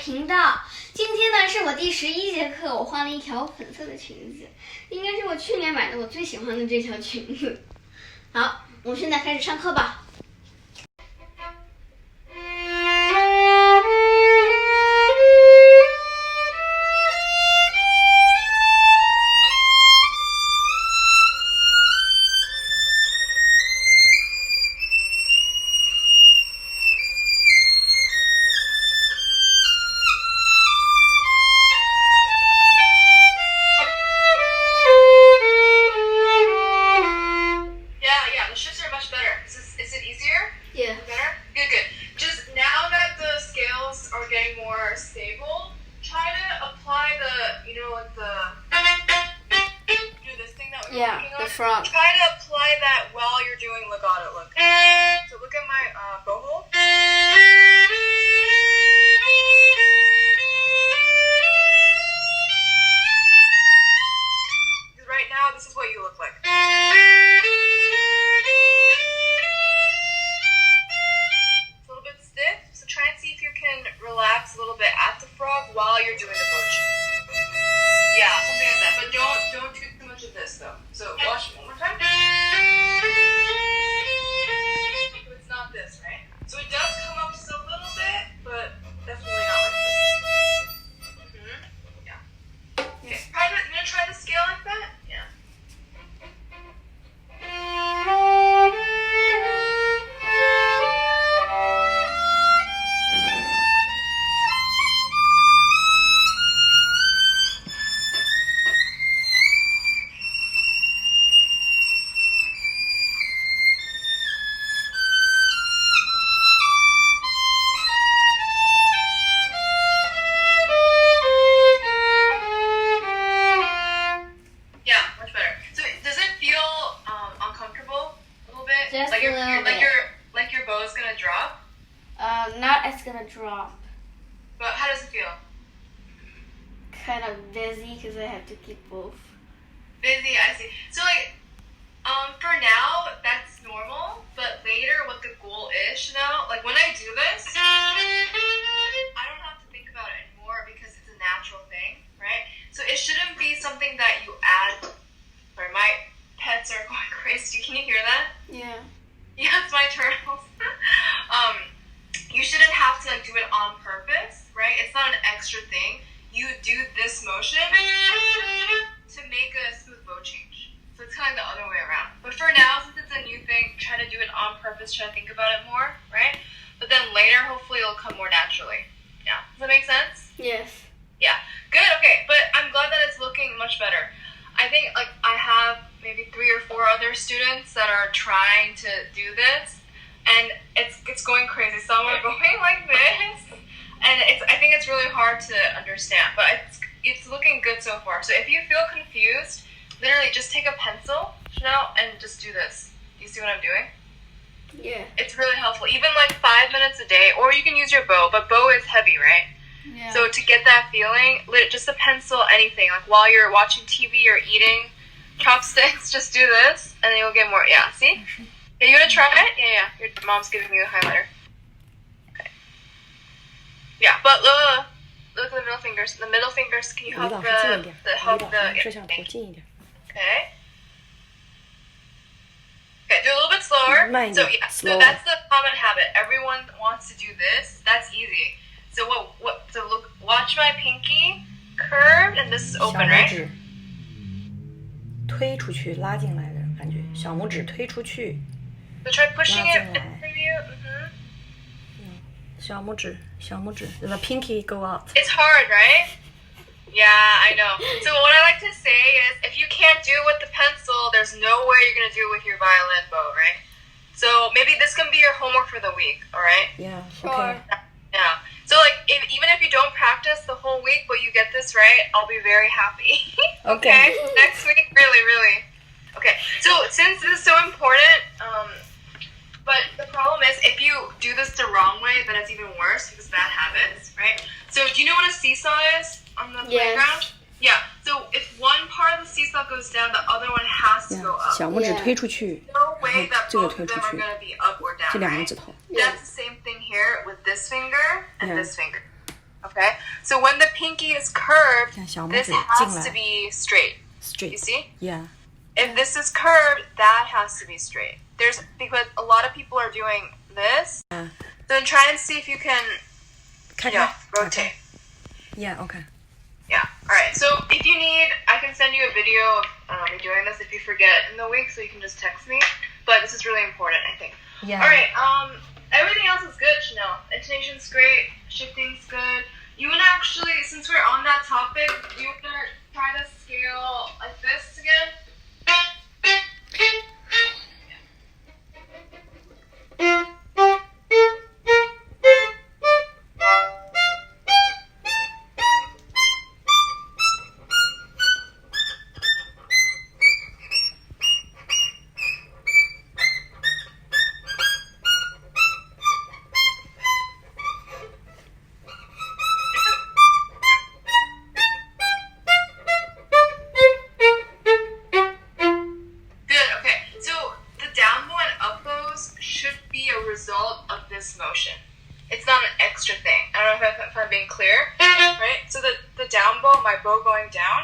频道。今天呢是我第11节课，我换了一条粉色的裙子，应该是我去年买的我最喜欢的这条裙子。好，我们现在开始上课吧。Try to apply that while you're doing legato. Look. So look at my bow hole. Because right now, this is what you look like. It's a little bit stiff, so try and see if you can relax a little bit at the frog while you're doing the poach. Yeah, something like that. But don't do too much of this though. So watch one more time. So it's not this, right? So it does come up just a little bit, but definitely not like this. Yeah. Okay. You gonna try the scale like that? Yeah. Not as gonna drop. But how does it feel? Kind of busy because I have to keep both. Busy, I see. So for now, that's normal. But later, what the goal is, like when I do this, I don't have to think about it anymore because it's a natural thing, right? So it shouldn't be something that you add. Sorry, my pets are going crazy. Can you hear that? Yeah. Yeah, it's my turtles. You shouldn't have to do it on purpose, right? It's not an extra thing. You do this motion to make a smooth bow change. So it's kind of the other way around. But for now, since it's a new thing, try to do it on purpose, try to think about it more, right? But then later, hopefully it'll come more naturally. Yeah. Does that make sense? Yes. Yeah. Good. Okay. But I'm glad that it's looking much better. I think I have maybe 3 or 4 other students that are trying to do this. And it's going crazy. Some are going like this, and I think it's really hard to understand. But it's looking good so far. So if you feel confused, literally just take a pencil, and just do this. Do you see what I'm doing? Yeah. It's really helpful. Even 5 minutes a day, or you can use your bow. But bow is heavy, right? Yeah. So to get that feeling, just a pencil, anything. Like while you're watching TV or eating, chopsticks, just do this, and then you'll get more. Yeah. See. Yeah, you want to try it? Yeah. Your mom's giving you a highlighter. Okay. Yeah, but look at the middle fingers. The middle fingers, can you help the Okay. Okay, do a little bit slower. So yeah, so that's the common habit. Everyone wants to do this. That's easy. So so look, watch my pinky curved, and this is open, right? 推出去，拉进来的感觉，小拇指推出去。So try pushing it in preview. 小拇指 the pinky go up. It's hard, right? Yeah, I know. So what I like to say is, if you can't do it with the pencil, there's no way you're gonna do it with your violin bow, right? So maybe this can be your homework for the week, all right? Yeah. Sure. Okay. Yeah. So even if you don't practice the whole week, but you get this right, I'll be very happy. Okay. Next week, really. Okay. So since this is so important, but the problem is if you do this the wrong way, then it's even worse because bad habits, right? So do you know what a seesaw is on the playground? Yeah. So if one part of the seesaw goes down, the other one has to go up. 小拇指推出去， No way 然后 that 这个 both 推 of 出 them are 去， going to be up or down, 这两个 right? 指头。 That's the same thing here with this finger and Yeah. this finger. Okay? So when the pinky is curved, 看小拇 this 指进 has to 来 be straight. You straight see? yeah If this is curved, that has to be straight. There's because a lot of people are doing this. Yeah. So try and see if you can 开 you know, 开 rotate. yeah okay Yeah. All right. So if you need, I can send you a video of me doing this if you forget in the week, so you can just text me. But this is really important, I think. yeah All right. Everything else is good, Chanel. Intonation's great. Shifting's good. You wanna actually, since we're on that topic, you wanna try to scale like this again? Good, okay. So the down bow and up bows should be a result of this motion. It's not an extra thing. I don't know if I'm being clear, right? So the down bow, my bow going down,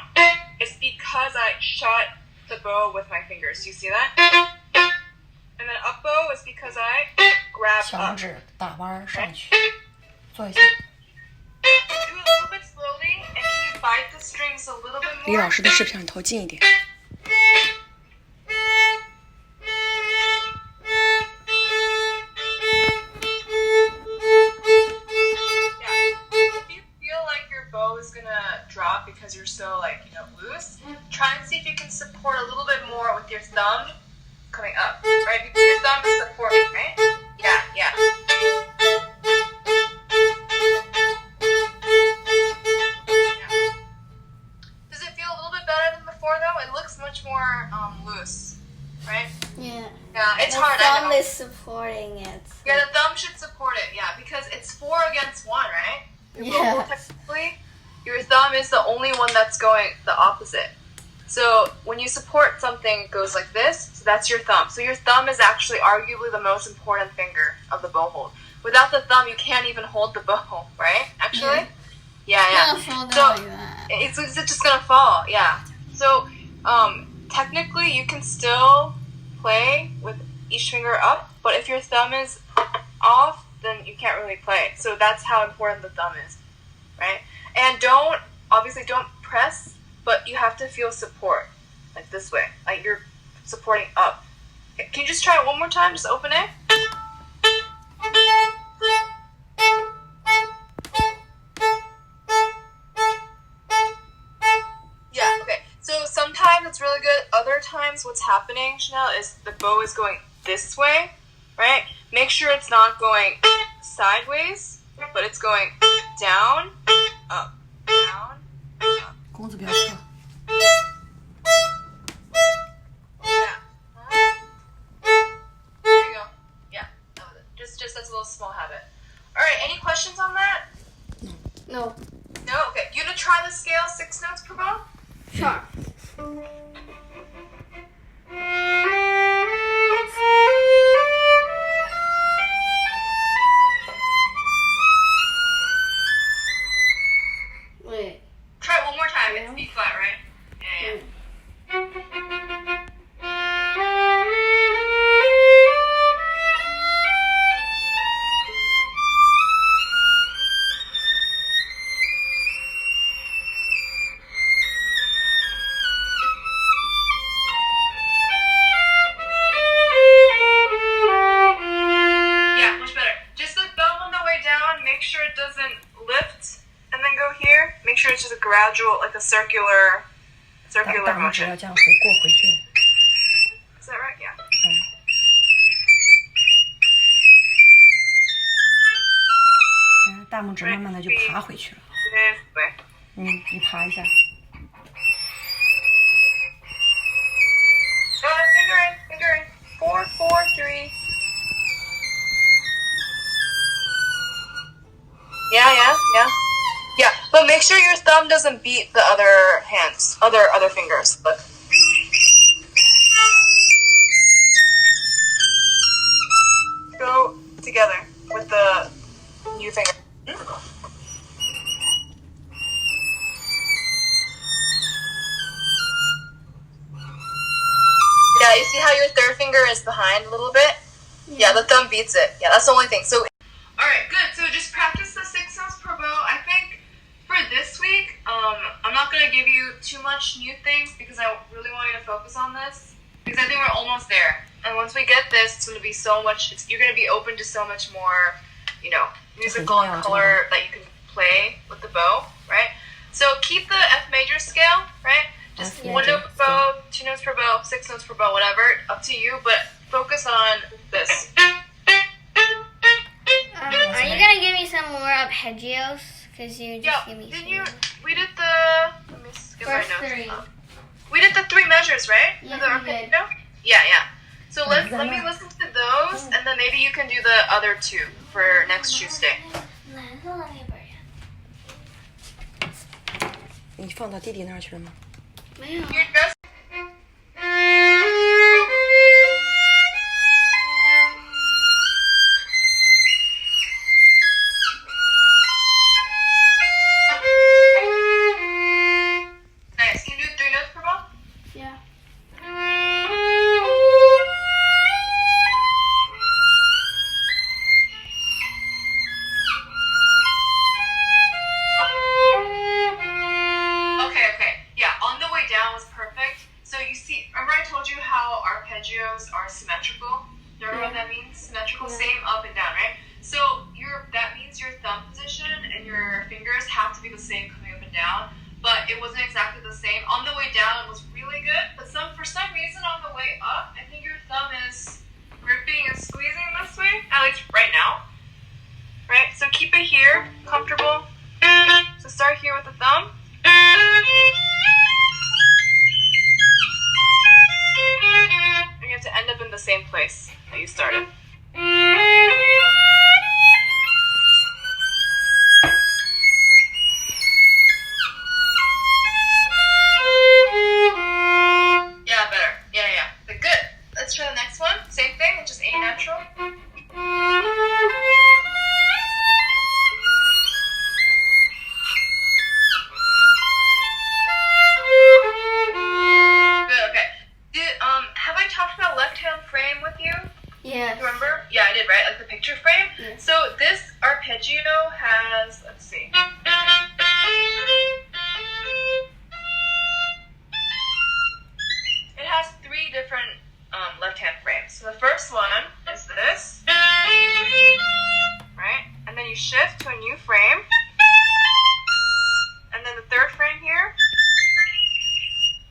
is because I shot the bow with my fingers. Do you see that? And then up bow is because I grab 小拇 up. 指打弯上去做一下 Do it a little bit slowly, and can you bite the strings a little bit 离 more? 老师的摄像头近一点 Yeah. If you feel like your bow is gonna drop because you're so loose, try and see if you can support a little bit more with your thumb coming up. Right? Because your thumb is supporting, right? Yeah, yeah. Yeah. Does it feel a little bit better than before though? It looks much more loose, right? Yeah. Yeah, it's The hard. I thumb know. is supporting it. Yeah, the thumb should support it. Yeah, because it's 4 against 1, right? Yeah. Technically, your thumb is the only one that's going the opposite. So when you support something, it goes like this. So that's your thumb. So your thumb is actually arguably the most important finger of the bow hold. Without the thumb, you can't even hold the bow, right? Actually, yeah. Gonna fall So- down like that. It's just gonna fall. Yeah. So technically, you can still play with each finger up, but if your thumb is off, then you can't really play. So that's how important the thumb is, right? And don't press, but you have to feel support, like this way, like you're supporting up. Can you just try it one more time? Just open it. Yeah, okay. So sometimes it's really good. Other times what's happening, Chanel, is the bow is going this way, right? Make sure it's not going sideways, but it's going down, up, down, up. 弓子不要侧 Yeah. There you go. Yeah, that was it. Just that's a little small habit. All right, any questions on that? No. No? Okay. You gonna try the scale 6 notes per bow? Sure. Wait. Try it one more time. It's B flat, right? Yeah. Yeah, much better. Just the thumb on the way down. Make sure it doesn't lift and then go here. Make sure it's just a gradual, like a circular 大拇指 motion. 要这样过回去 Is that right? Yeah. 大拇指慢慢的就爬回去了 This way. 你爬一下 Go ahead, finger in. 4, 4, 3. Yeah. But make sure your thumb doesn't beat the other hands, other fingers. Look. Go together with the new finger. See how your third finger is behind a little bit? Yeah, the thumb beats it. Yeah, that's the only thing. So, alright, good. So just practice the 6 notes per bow. I think for this week, I'm not going to give you too much new things because I really want you to focus on this. Because I think we're almost there. And once we get this, it's going to be so much, you're going to be open to so much more, you know, musical and color that you can play with the bow, right? So keep the F major scale, right? Just 1 note per bow, 2 notes per bow, 6 notes per bow, whatever, up to you, but focus on this. Are you gonna give me some more arpeggios? Because you just give me We did the, let me skip my first notes. 3. We did the 3 measures, right? Yes, the we arpeggio? did. Yeah. So let me listen to those, and then maybe you can do the other 2 for next Tuesday. 你放到弟弟那儿去了吗？没有。 You're just nice. Can you do 3 notes per bow? Yeah. Okay. Yeah, on the way down was perfect. So you see, remember I told you how arpeggios are symmetrical? Do you remember what that means? Symmetrical, same up and down, right? So that means your thumb position and your fingers have to be the same coming up and down. But it wasn't exactly the same. On the way down, it was really good. But for some reason, on the way up, I think your thumb is gripping and squeezing this way. At least right now. Right? So keep it here, comfortable. So start here with the thumb. And you have to end up in the same place that you started. Yeah, better. Yeah. But good. Let's try the next one. Same thing, just A natural. Good, okay. Have I talked about left-hand frame with you? Yes. Remember? Yeah, I did, right? Like the picture frame? Yes. So this arpeggio has, let's see. It has 3 different left-hand frames. So the first one is this, right? And then you shift to a new frame. And then the third frame here,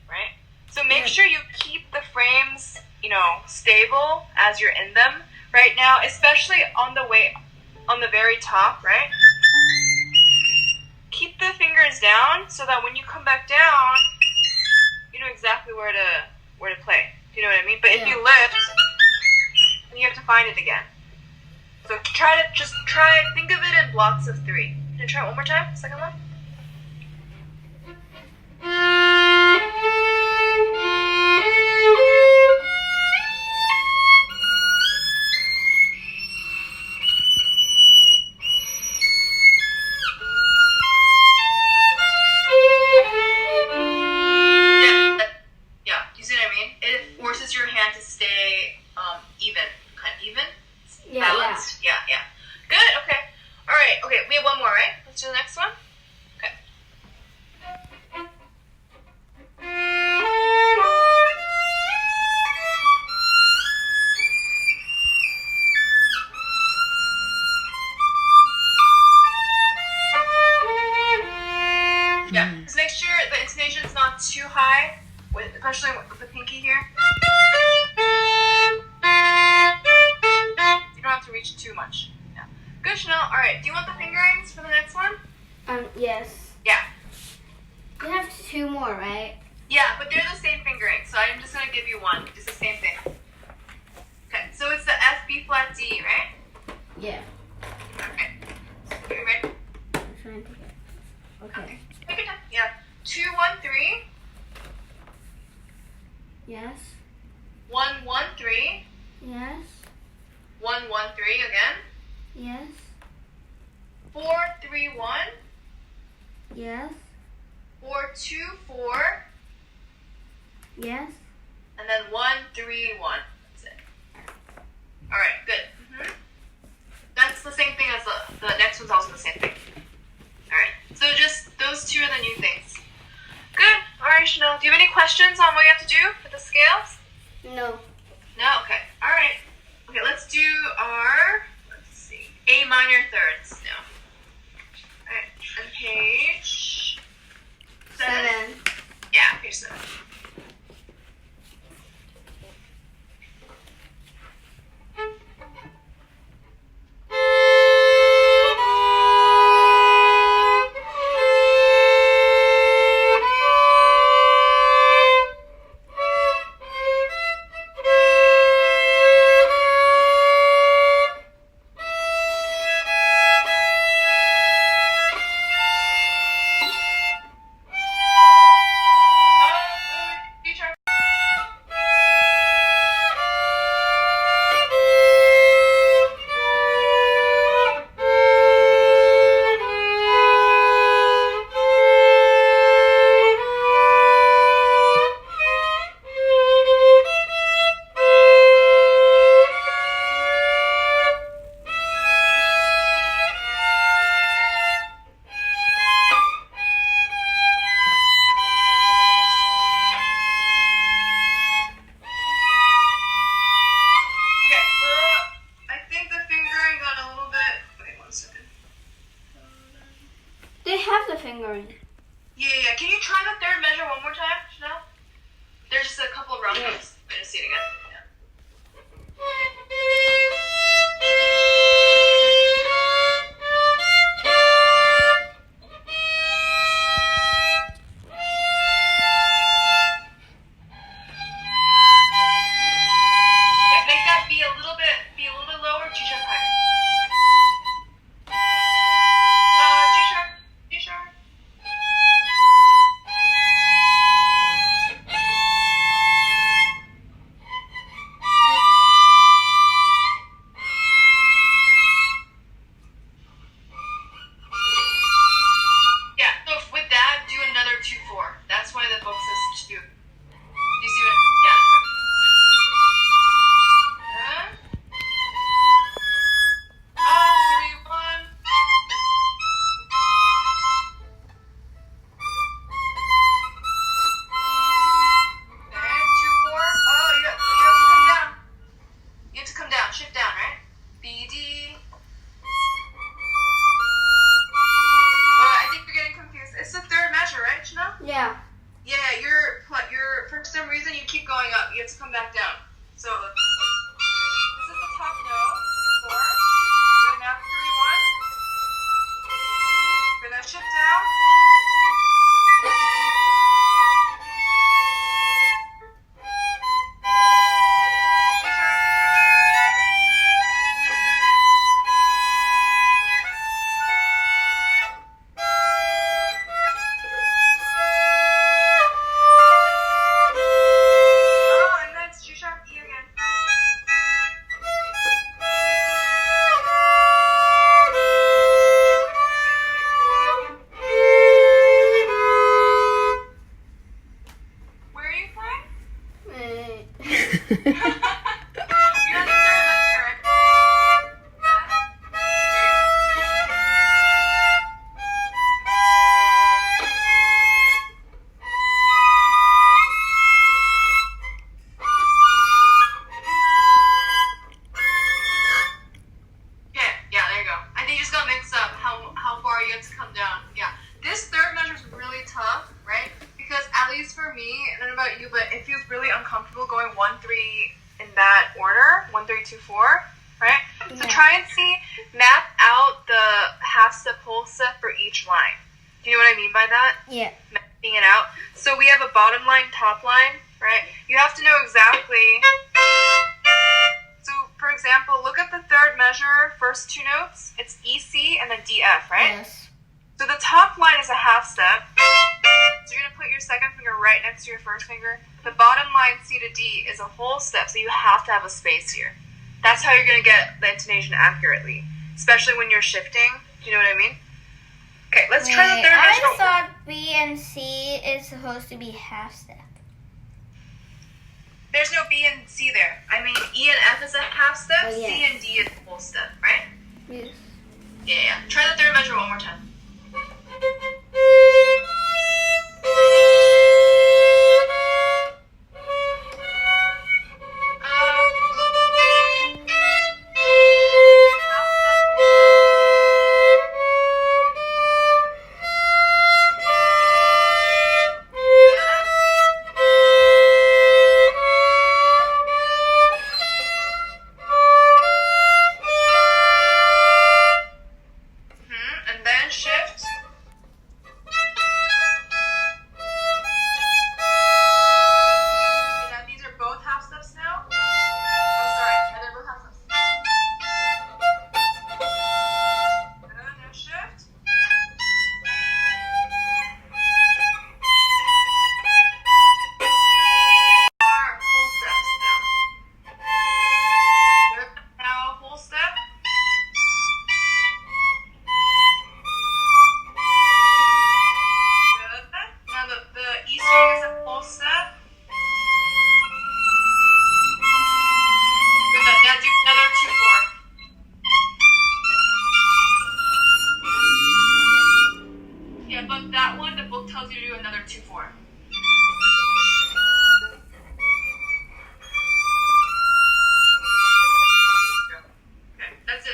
right? So make sure you keep the frames, stable as you're in them right now, especially on the very top, right? Keep the fingers down so that when you come back down, you know exactly where to play. Do you know what I mean? But if you lift, then you have to find it again. So think of it in blocks of 3. Can you try it one more time? Second one. Yeah. You see what I mean? It forces your hand to stay even, balanced. Yeah. Good. Okay. All right. Okay. We have one more, right? Let's do the next one. Okay. Yeah. Just make sure the intonation is not too high, especially with the pinky here. You don't have to reach too much. Yeah. Good, Chanel. All right. Do you want the fingerings for the next one? Yes. Yeah. You have 2 more, right? Yeah, but they're the same fingering, so I'm just gonna give you one. It's the same thing. Okay. So it's the F, B flat, D, right? Yeah. Okay. Are you ready? I'm trying to get. Okay. Take your time. Yeah. 2, 1, 3. Yes. 1, 1, 3. Yes. 1, 1, 3 again. Yes. 4, 3, 1. Yes. 4, 2, 4. Yes. And then 1, 3, 1. That's it. All right, good. That's the same thing as the next one's also the same thing. All right, so just those two are the new things. Good. All right, Chanel. Do you have any questions on what you have to do with the scales? No. No? Okay. All right. Okay, let's do our, let's see, A minor thirds now. All right, and page 7. Yeah, page 7. They have the fingering. Yeah. Can you try the third measure one more time, Chanel? There's just a couple of wrong notes. I'm gonna see it again. Okay, make that be a little bit lower. G sharp higher. G sharp. Yeah, so with that, do another 2-4. That's why the book says 2. Do you see what? Yeah. Yeah. 3, 1. Okay, 2, 4. Oh, you have to come down. You have to come down. Shift down, right? B, D. I think you're getting confused. It's the third measure, right, Chanel? Yeah. Yeah, you're for some reason you keep going up. You have to come back down. So this is the top note. 4. Good, now 3, 1. Good, now shift down. Oh, and that's G sharp E again. Where are you playing? You're on the third measure, right? Okay, yeah, there you go. I think you just got mixed up how far you have to come down. Yeah. This third measure is really tough, right? Because at least for me, I don't know about you, but it feels really uncomfortable going 1, 3 in that order. 1, 3, 2, 4, right? So Yeah. try and map out the half step, whole step for each line. Do you know what I mean by that? Yeah. Mapping it out. So we have a bottom line, top line, right? You have to know exactly. So, for example, look at the third measure, first 2 notes. It's E, C, and then D, F, right? Yes. So the top line is a half step. So you're going to put your second finger right next to your first finger. The bottom line, C to D, is a whole step, so you have to have a space here. That's how you're going to get the intonation accurately, especially when you're shifting. Do you know what I mean? Okay, let's try the third measure. I thought B and C is supposed to be half step. there's no B and C there. I mean, E and F is a half step, Oh, yeah. C and D is a whole step, right? Yes. Yeah. Try the third measure one more time. And then shift. Okay, these are both half steps now. Oh, sorry. Yeah, they're both half steps. Good. Now shift. Are whole steps now. Good. Now whole step. Good. Now the E string is a full step. Good. Now do another 2/4. Yeah, but that one, the book tells you to do another 2/4. Okay, that's it.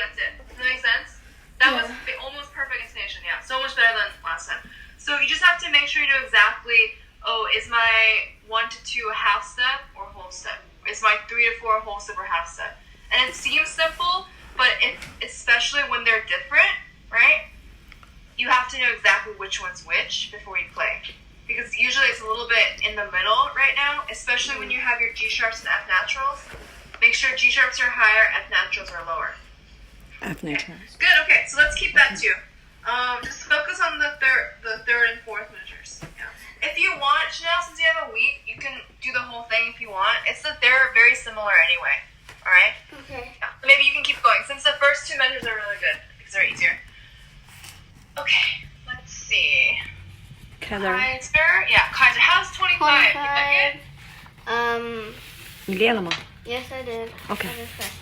Does that make sense? That was the almost perfect intonation. Yeah, so much better than last time. So you just have to make sure you know exactly. Oh, is my 1 to 2 a half step or whole step? Is my 3 to 4 a whole step or half step? And it seems simple, but especially when they're different, right? You have to know exactly which one's which before you play. Because usually it's a little bit in the middle right now, especially when you have your G sharps and F naturals. Make sure G sharps are higher, F naturals are lower. F natural. Good, okay, so let's keep that too. Just focus on the third and fourth measures. Yeah. If you want, Chanel, since you have a week, you can do the whole thing if you want. It's that they're very similar anyway. Alright? Okay. Yeah. Maybe you can keep going since the first two measures are really good because they're easier. Okay, let's see. Kaiser， Kaiser. Yeah, Kaiser. How's 25? You like it?你练了吗？ Yes, I did. Okay. I did first.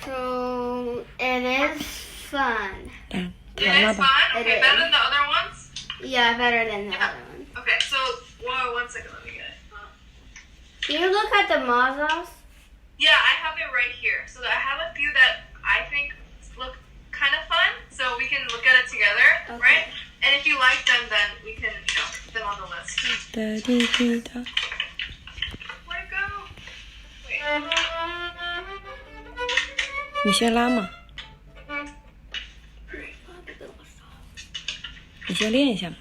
So it is fun. 弹 It 弹了 is 吧？ fun. Okay, It better is. than the other ones? Yeah, better than the Yeah. other one. Okay, so one second, let me get it. Can you look at the mazas? Yeah, I have it right here. So I have a few that I think look kind of fun. So we can look at it together, Okay. right? And if you like them, then we can, put them on the list. 哒滴滴哒。 Where'd it go? Wait. 你先拉嘛，你先练一下嘛。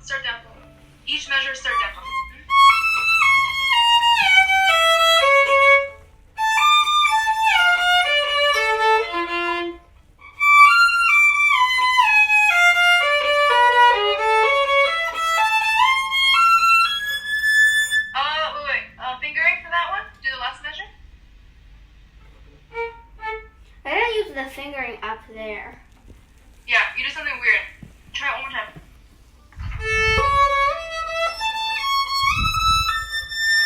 Start down bow. Each measure start down bow. Wait. Fingering for that one? Do the last measure? I don't use the fingering up there. Yeah, you did something weird. Try it one more time.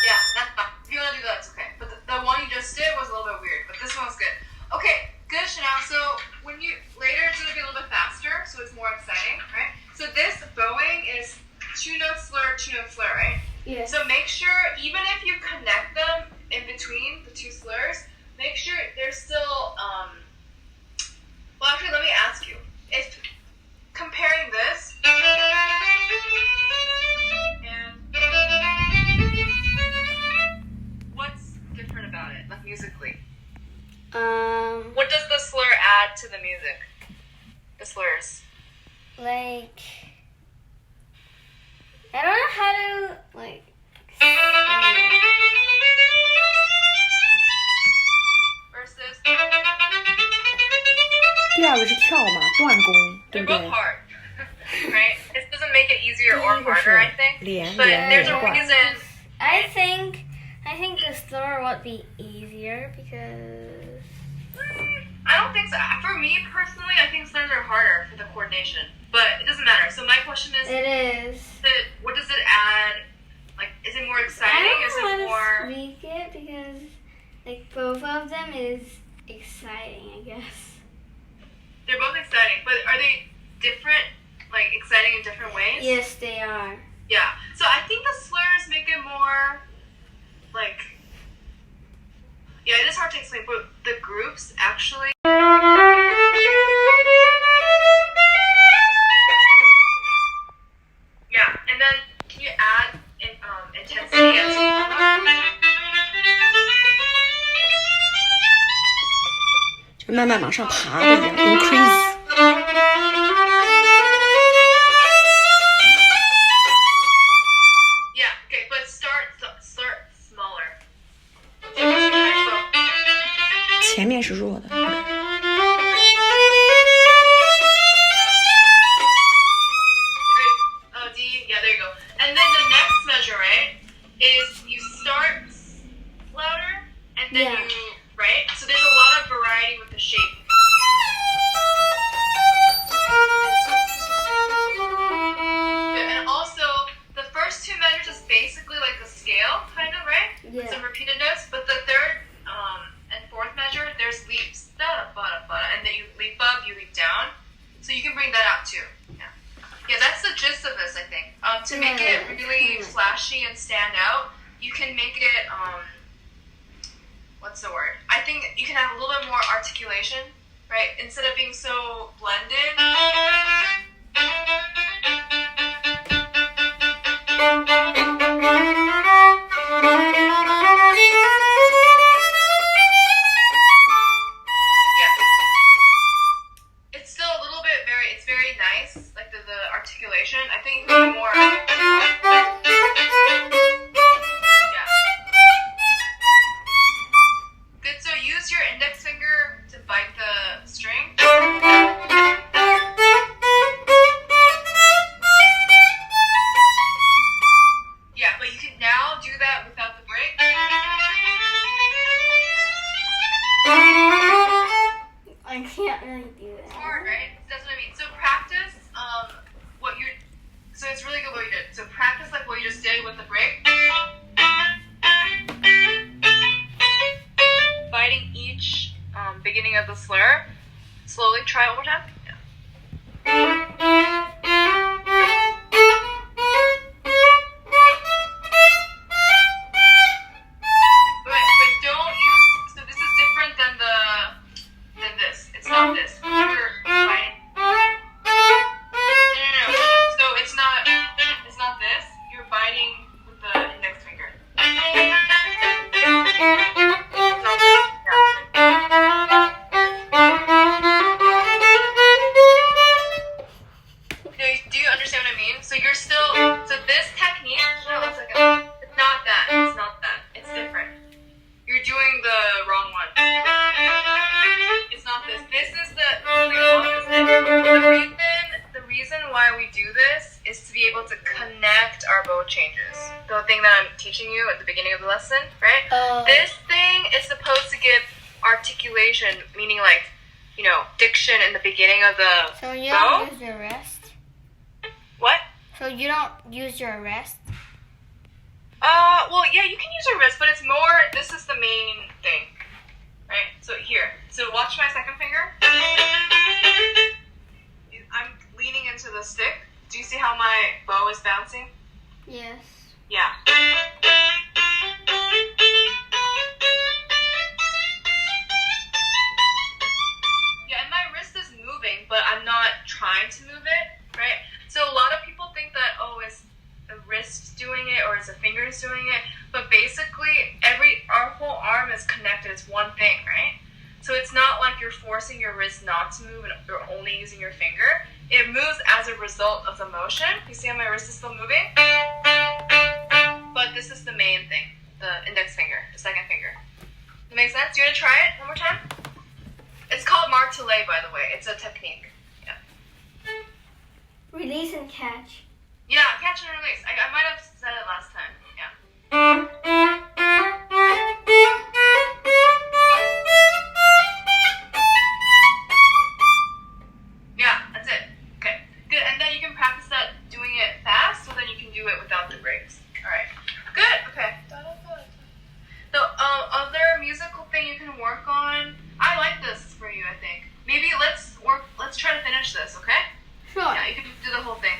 Yeah, that's fine. If you want to do that, it's okay. But the one you just did was a little bit weird, but this one's good. Okay, good, Chanel. So when you later, it's gonna be a little bit faster, so it's more exciting, right? So this bowing is 2-note slur, 2-note slur, right? Yes. So make sure, even if you connect them in between the two slurs, make sure they're still. Well, actually, let me ask you. If comparing this and what's different about it, like musically? What does the slur add to the music? The slurs. Like, I don't know how to like. 第二个是跳嘛，断弓，对 They're 不 both 对？ hard, right? This doesn't make it easier or 第一个 harder, 是 I think. 连 But 连 there's 连 a 贯。 reason. I think the slur would be easier because I don't think so. For me personally, I think slurs are harder for the coordination. But it doesn't matter. So my question is, it is. what does it add? Like, is it more I exciting? Is don't it know how more... to speak it because like both of them is exciting, I guess. They're both exciting, but are they different, like exciting in different ways? Yes, they are. Yeah. So I think the slurs make it more, like, yeah, it is hard to explain, but the groups actually. Yeah, and then can you add intensity as well? 就慢慢往上爬的一样 ，increase。 Yeah, okay, but start smaller. 这个是还说前面是弱的。 D, yeah, there you go. And then the next measure, right, is you start louder and then Yeah. you, right? So there's a lot of variety with the shape. And also, the first two measures is basically like a scale, kind of, right? Yeah. Some repeated notes. But the third and fourth measure, there's leaps. Da, ba, ba, and then you leap up, you leap down. So you can bring that out too. Yeah. Yeah, that's the gist of this, I think. To make it really flashy and stand out, you can make it, what's the word? I think you can have a little bit more articulation, right? Instead of being so blended. Yeah. It's still a little bit it's very nice, like the articulation. I think you can do more. Yeah. Good, so use your index finger to bite the string. Yeah, but you can now do that without the break. I can't really do It's that. hard, right? That's what I mean. So practice so it's really good what you did. So practice like what you just did with the break. Biting each beginning of the slur. Slowly try it one more time. But don't use, so this is different than this. It's not this. You're biting. No. So it's not this. You're biting with the index finger. It's not this. Do you understand what I mean? So you're still, so this technique, no, one second. It's not that. It's not that. It's different. You're doing the wrong one. It's not this. This is the opposite. The reason why we do this is to be able to connect our bow changes. The thing that I'm teaching you at the beginning of the lesson, right? This thing is supposed to give articulation, meaning like, diction in the beginning of the So you bow. don't use your rest? What? So you don't use your rest? Well, yeah, you can use your wrist, but it's more, this is the main thing, right? So here, so watch my second finger. I'm leaning into the stick. Do you see how my bow is bouncing? Yes. Yeah. Yeah, and my wrist is moving, but I'm not trying to move it, right? So a lot of people think that, it's the wrist doing it or it's the fingers doing it, but basically our whole arm is connected. It's one thing, right? So it's not like you're forcing your wrist not to move and you're only using your finger. It moves as a result of the motion. You see how my wrist is still moving? But this is the main thing, the index finger, the second finger. Does that make sense? You want to try it one more time? It's called martelet, by the way. It's a technique. Yeah. Release and catch. Yeah, catch and release. I might have said it last time. Yeah. Yeah, that's it. Okay, good. And then you can practice that doing it fast, so then you can do it without the breaks. All right. Good. Okay. The other musical thing you can work on. I like this for you. I think maybe let's try to finish this. Okay. Sure. Yeah, you can do the whole thing.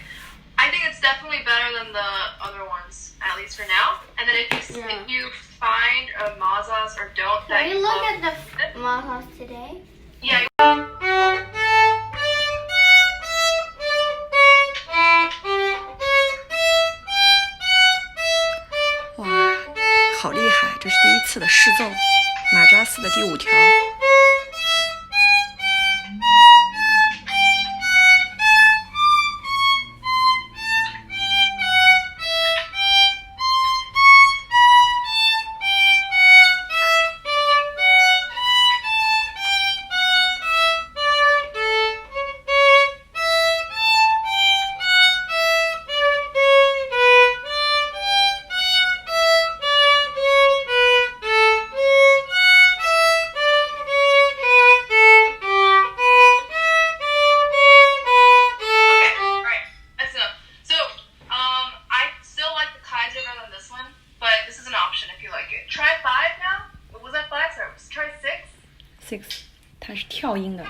I think it's definitely better than the other ones, at least for now. And then if you find a mazas or don't that Can you look at the mazas today? Yeah. 哇，好厉害！这是第一次的试奏，马扎斯的第5条。6， 它是跳音的。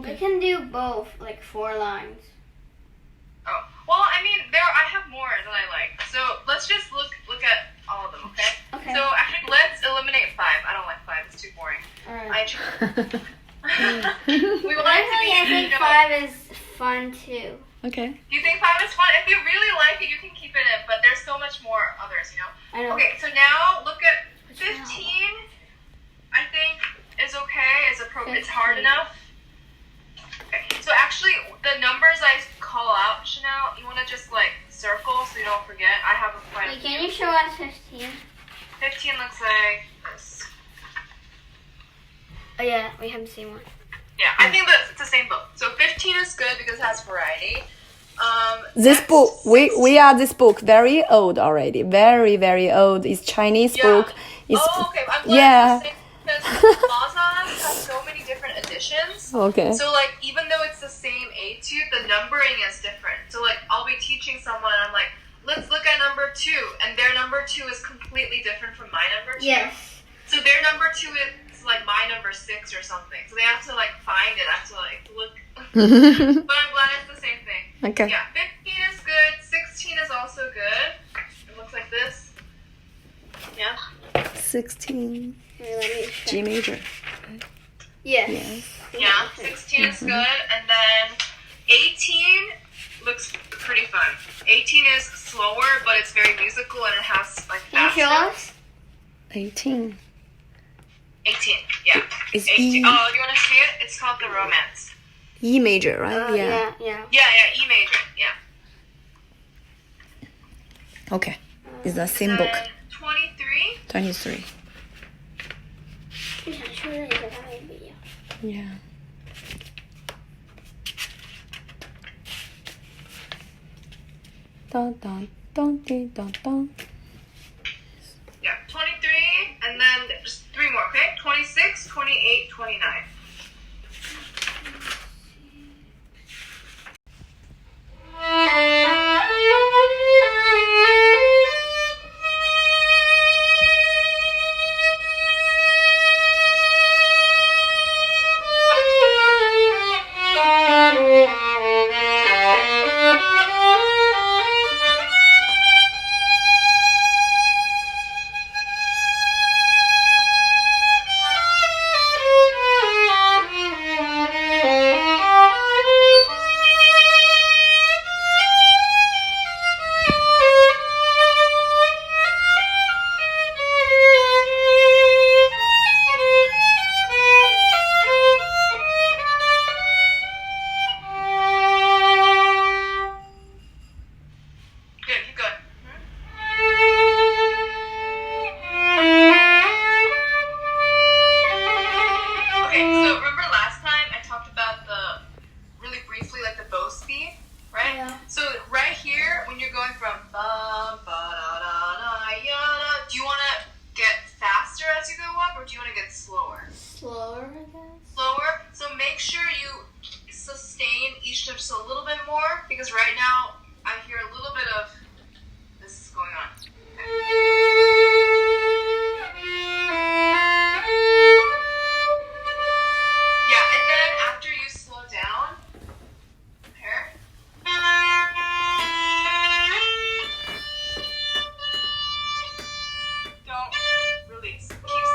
I can do both, like 4 lines. Oh, well, I mean, I have more that I like. So let's just look at all of them, okay? Okay. So actually, let's eliminate 5. I don't like 5. It's too boring. Alright. We will Actually, I think 5 is fun too. Okay. You think 5 is fun? If you really like it, you can keep it in. But there's so much more others, you know? I know. Okay, so now look at 15. I think is okay. It's hard enough. Okay, so actually, the numbers I call out, Chanel, you want to just like circle so you don't forget. I have quite a Wait, few. can you show us 15? 15 looks like this. Oh yeah, we have the same one. Yeah, I think that it's the same book. So 15 is good because it has variety. This book, we are this book very old already. Very, very old. It's Chinese book. It's, okay. I'm glad yeah. because mazas have so many different editions. Okay. So like even though it's the same etude, the numbering is different. So like I'll be teaching someone, I'm like, let's look at number 2, and their number 2 is completely different from my number 2. Yes. So their number 2 is like my number 6 or something. So they have to like find it. I have to like look. But I'm glad it's the same thing. Okay. Yeah, 15 is good. 16 is also good. It looks like this. Yeah. 16. Here, let me check. G major. Yes. Yes. Yeah, 16 is good. And then 18 looks pretty fun. 18 is slower, but it's very musical and it has like Can you fast show notes. us? 18. 18, yeah. It's 18. E. Oh, you want to see it? It's called The Romance. E major, right? Yeah. Yeah. Yeah, E major, yeah. Okay. It's the same And book. then 23 23. 我想确认一下，他们也不一样。 Yeah. Dun, dun, dun, dun, dun, dun. Yeah, 23, and then just 3 more, okay? 26, 28, 29. Good, keep going. Okay, so remember last time I talked about really briefly, like the bow speed, right? Yeah. So right here, when you're going from ba ba da da da ya da, do you want to get faster as you go up, or do you want to get slower? Slower, I guess. Slower. So make sure you sustain each note just a little bit more, because right now I hear a little bit of this going on. Yeah, and then after you slow down, here. Don't release. Keep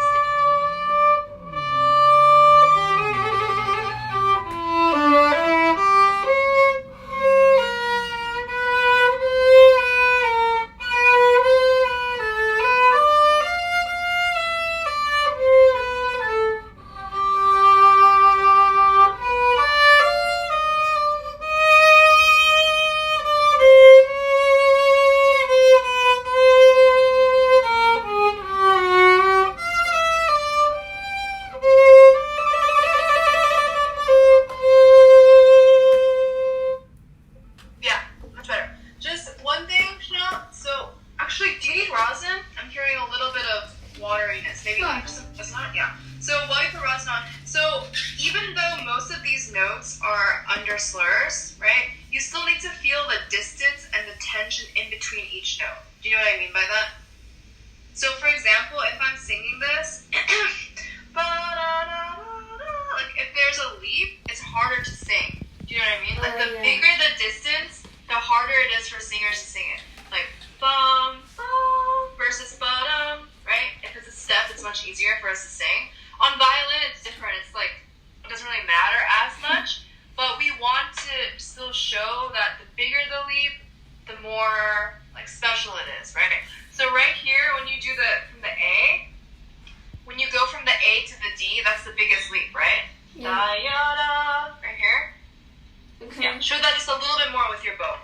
Yeah, much better. Just one thing, Chanel. So, actually, do you need rosin? I'm hearing a little bit of wateriness. Maybe Sure. that's not. Yeah. So while you put rosin on, so even though most of these notes are under slurs, right? You still need to feel the distance and the tension in between each note. Do you know what I mean by that? So, for example, if I'm singing this, like if there's a leap, it's harder to sing. Do you know what I mean? Like the yeah. bigger the distance, the harder it is for singers to sing it. Like bum bum versus ba-dum, right? If it's a step, it's much easier for us to sing. On violin, it's different. It's like it doesn't really matter as much, but we want to still show that the bigger the leap, the more like special it is, right? So right here, when you do from the A, when you go from the A to the D, that's the biggest leap, right? Yeah. Da ya da, right here. Okay. Yeah, show that just a little bit more with your bow.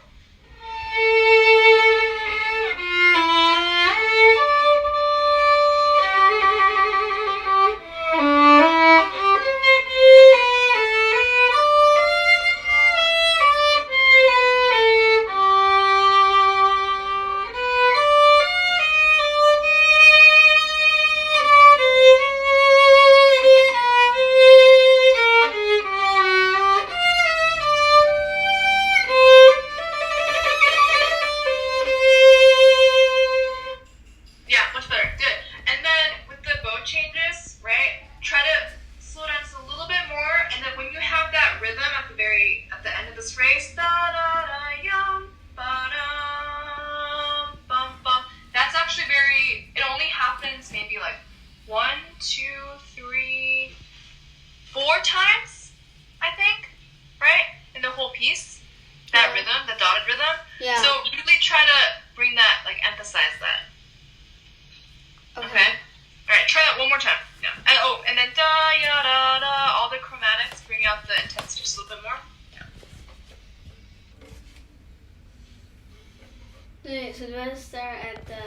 Yeah, much better. Good. And then with the bow changes, right? Try to slow down just a little bit more, and then when you have that rhythm at the end of this phrase, da da da yum, ba dum bum bum. That's actually it only happens maybe like 1, 2, 3, 4 times, I think, right? In the whole piece. That Yeah. rhythm, the dotted rhythm. Yeah. So really try to bring that, like emphasize that. Okay. All right. Try that one more time. Yeah. And then da ya da da. All the chromatics bring out the intensity just a little bit more. Yeah. So do I start at the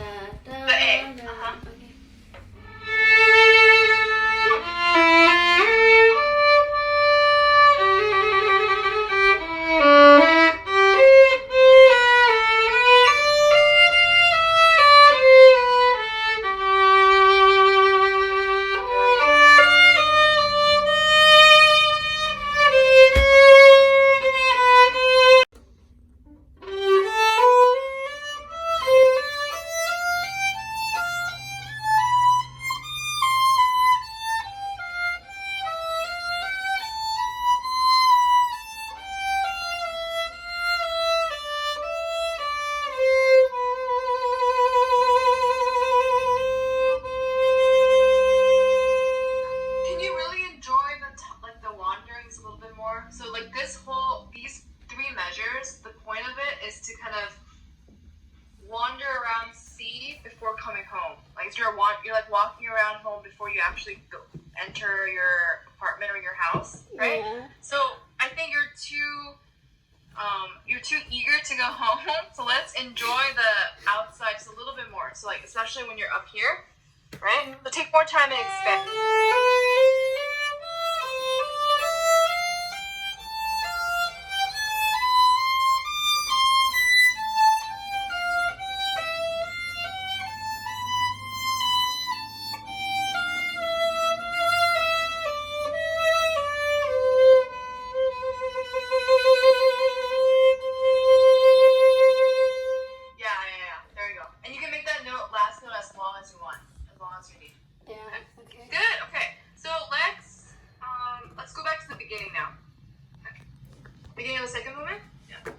The A, the- uh-huh. Okay. is to kind of wander around sea before coming home. Like you're like walking around home before you actually enter your apartment or your house, right? Yeah. So I think you're too eager to go home. So let's enjoy the outside just a little bit more. So like especially when you're up here, right? So take more time and expand. Beginning of the second movement? Yeah.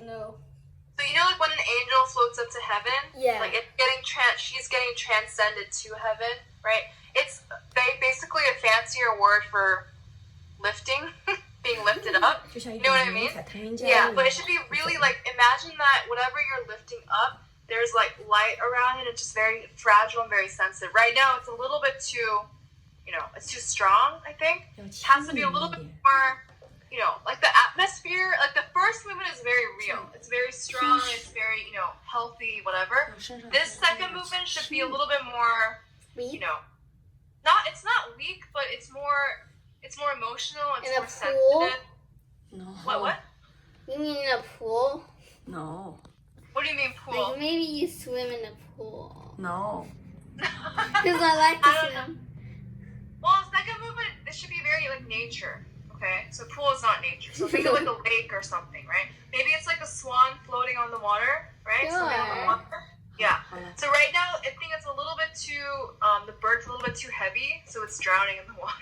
No. So you know, like when an angel floats up to heaven, Yeah. like she's getting transcended to heaven, right? It's basically a fancier word for lifting, being lifted up. You know what I mean? Yeah, but it should be really like, imagine that whatever you're lifting up, there's like light around it. It's just very fragile and very sensitive. Right now, it's a little bit too, it's too strong. I think it has to be a little bit more. Like the atmosphere, like the first movement is very real. It's very strong, it's very, healthy, whatever. This second movement should be a little bit more, Weak? it's not weak, but it's more emotional, it's In a more pool? sensitive. No. What? You mean in a pool? No. What do you mean pool? Like maybe you swim in a pool. No. Because I like to I don't know. swim. Well, second movement, it should be very like nature. Okay, so pool is not nature. So think of like a lake or something, right? Maybe it's like a swan floating on the water, right? Something on the Sure. water. Yeah. So right now, I think it's a little bit too, the bird's a little bit too heavy, so it's drowning in the water.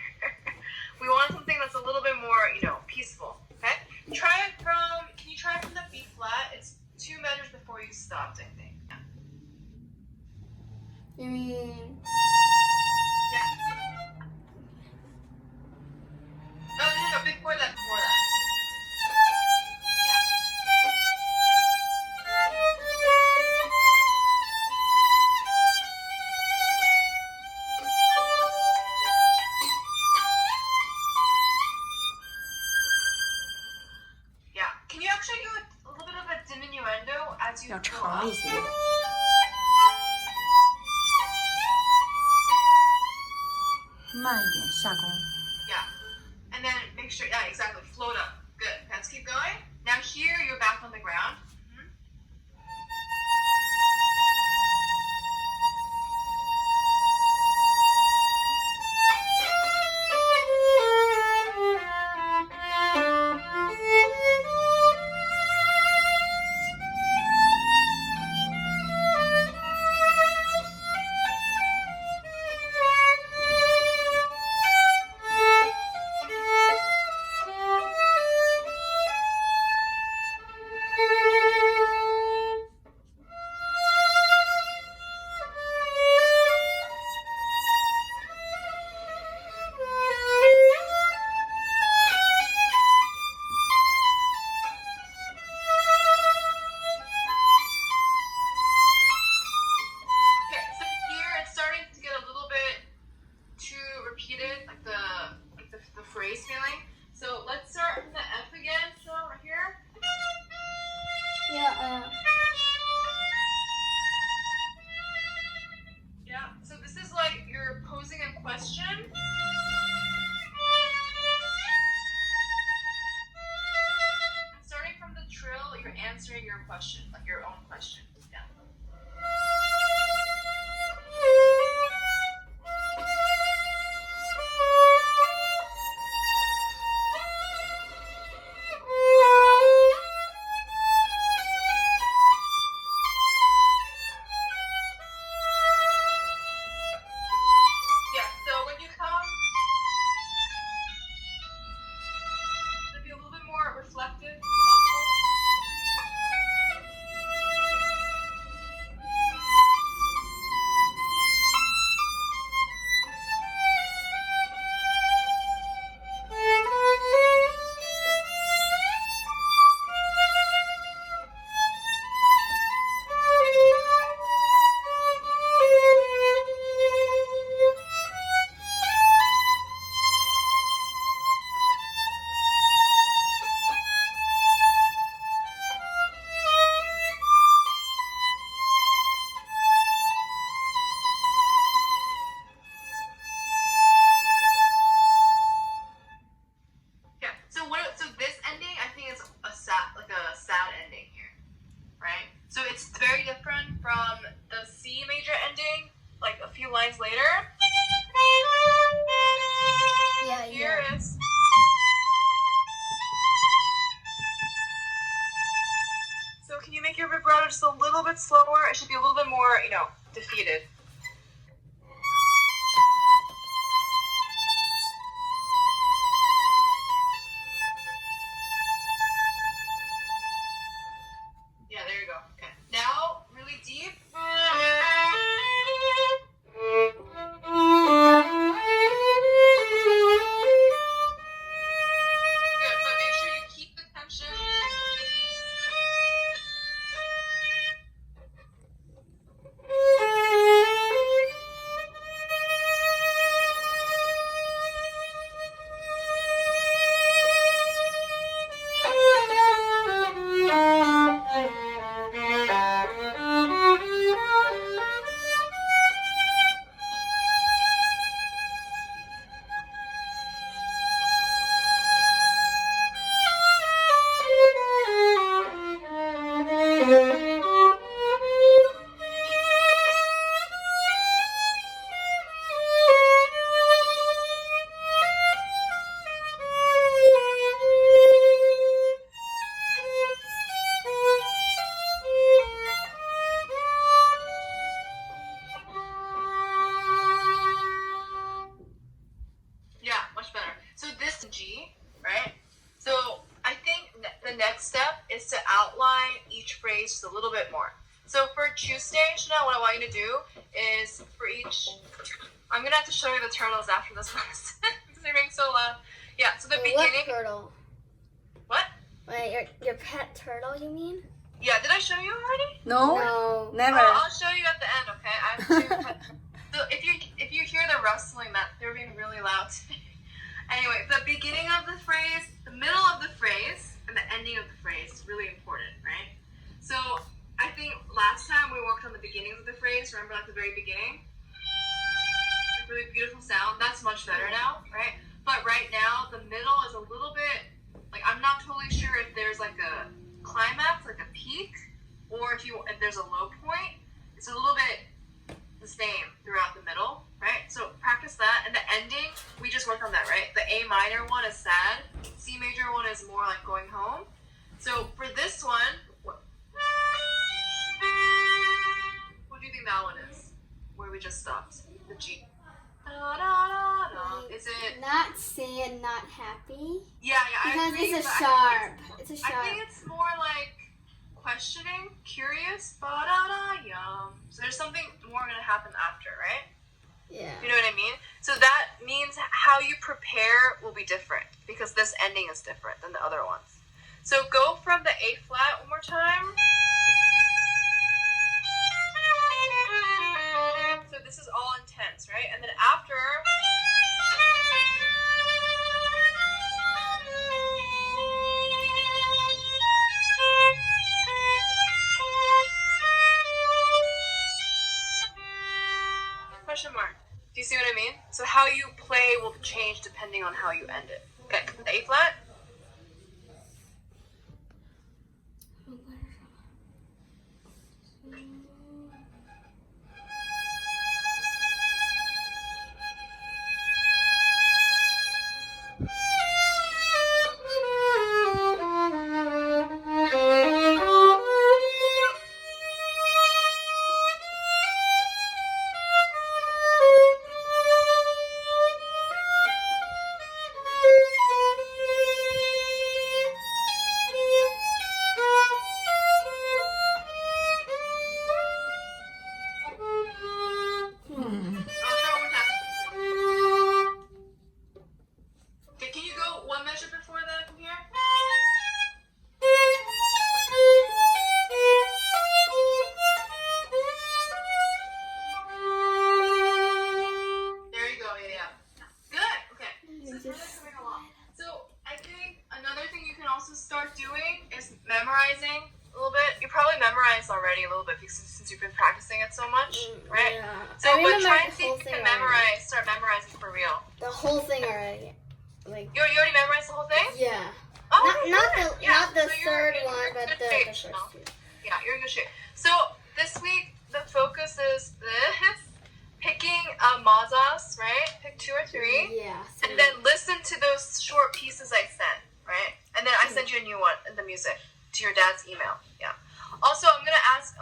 We want something that's a little bit more, peaceful. Okay. Can you try it from the B flat? It's 2 measures before you stopped, I think. Yeah. You mean... Yeah. No, before that. Yeah. Can you actually do a little bit of a diminuendo as you 要 go 长 up? 一些。慢一点下弓。 Yeah. And then make sure, yeah, exactly. Float up. Good. Let's keep going. Now here, you're back on the ground. question. Starting from the trill, you're answering your question, like your own question. Yeah. Yeah, so when you come, it's gonna be a little bit more reflective, thoughtful. Yeah. So this ending I think is a sad ending here, right? So it's very different from the C major ending, like a few lines later. Yeah, Here is so can you make your vibrato just a little bit slower? It should be a little bit more, defeated. Yeah, there you go. Okay. Now, really deep. Good, but make sure you keep the tension. Yeah, much better. So this G, right? So I think the next step is to outline each phrase just a little bit more. So for Tuesday, Chanel, what I want you to do is for each, I'm gonna have to show you the turtles after this one because they're being so loud. Yeah. So the What beginning. turtle? What? Wait, your pet turtle, you mean? Yeah. Did I show you already? No, No. never. I'll show you at the end. Okay. I have two. So if you hear the rustling, that they're being really loud. Anyway, the beginning of the phrase, the middle of the phrase, and the ending of the phrase is really important, right? So I think last time we worked on the beginnings of the phrase. Remember, like the very beginning, a really beautiful sound. That's much better now, right? But right now, the middle is a little bit like I'm not totally sure if there's like a climax, like a peak, or if there's a low point. It's a little bit the same throughout the middle, right? So practice that. And the ending, we just worked on that, right? The A minor one is sad. C major one is more like going home. So for this one, what do you think that one is? Where we just stopped. The G. Da, da, da, da. Is it? Not sad, not happy. Yeah, I Because agree, it's a but sharp. It's a I sharp. think it's more like questioning, curious, ba-da-da-yum. So there's something more going to happen after, right? Yeah. You know what I mean? So that means how you prepare will be different because this ending is different than the other ones. So go from the A flat one more time. So this is all intense, right? And then after... Question mark. Do you see what I mean? So how you play will change depending on how you end it. Okay, the A flat. Memorizing a little bit. You probably memorized already a little bit because since you've been practicing it so much, right? Yeah. So, but try and see if you can start memorizing for real. The whole thing already. Like. You already memorized the whole thing? Yeah. Oh, not the so third you're one, in but good the shape, first no? two. Yeah, you're in good shape. So this week the focus is this: picking mazas, right? Pick 2 or 3. Yeah. And then listen to those short pieces I sent, right? And then I send you a new one in the music to your dad's email. Yeah. Also, I'm gonna ask.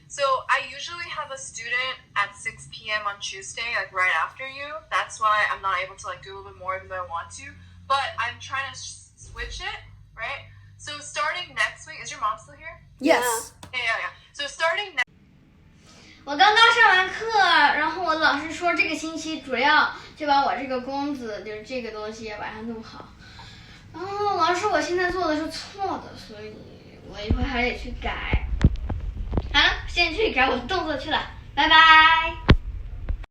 So I usually have a student at 6 p.m. on Tuesday, like right after you. That's why I'm not able to like do a little bit more than I want to. But I'm trying to switch it, right? So starting next week, is your mom still here? Yes. Yeah. So starting next. 我刚刚上完课，然后我老师说这个星期主要就把我这个公子，就是这个东西要把它弄好。然后老师说我现在做的是错的，所以我一会儿还得去改。好了，现在去改我的动作去了，拜拜。